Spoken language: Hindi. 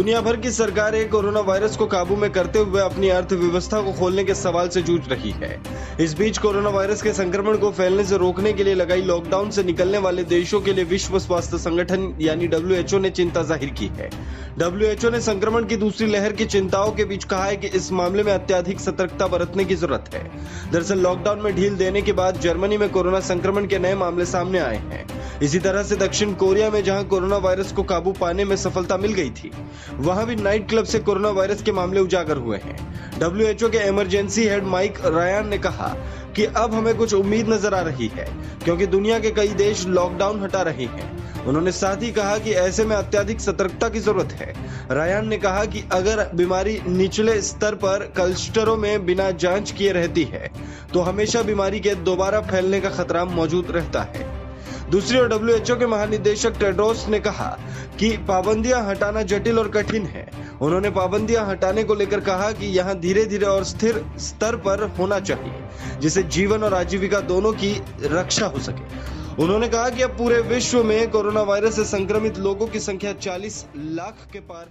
दुनिया भर की सरकारें कोरोना वायरस को काबू में करते हुए अपनी अर्थव्यवस्था को खोलने के सवाल से जूझ रही है। इस बीच कोरोना वायरस के संक्रमण को फैलने से रोकने के लिए लगाई लॉकडाउन से निकलने वाले देशों के लिए विश्व स्वास्थ्य संगठन यानी WHO ने चिंता जाहिर की है। WHO ने संक्रमण की दूसरी लहर की चिंताओं के बीच कहा है कि इस मामले में अत्यधिक सतर्कता बरतने की जरूरत है। दरअसल लॉकडाउन में ढील देने के बाद जर्मनी में कोरोना संक्रमण के नए मामले सामने आए हैं। इसी तरह से दक्षिण कोरिया में जहां कोरोना वायरस को काबू पाने में सफलता मिल गई थी, वहां भी नाइट क्लब से कोरोना वायरस के मामले उजागर हुए हैं। WHO के इमरजेंसी हेड माइक रायन ने कहा कि अब हमें कुछ उम्मीद नजर आ रही है, क्योंकि दुनिया के कई देश लॉकडाउन हटा रहे हैं। उन्होंने साथ ही कहा कि ऐसे में अत्यधिक सतर्कता की जरूरत है। रायन ने कहा कि अगर बीमारी निचले स्तर पर क्लस्टरों में बिना जांच किए रहती है, तो हमेशा बीमारी के दोबारा फैलने का खतरा मौजूद रहता है। दूसरी ओर WHO के महानिदेशक टेड्रोस ने कहा कि पाबंदियां हटाना जटिल और कठिन है। उन्होंने पाबंदियां हटाने को लेकर कहा कि यहां धीरे धीरे और स्थिर स्तर पर होना चाहिए, जिससे जीवन और आजीविका दोनों की रक्षा हो सके। उन्होंने कहा कि अब पूरे विश्व में कोरोना वायरस से संक्रमित लोगों की संख्या 40 लाख के पार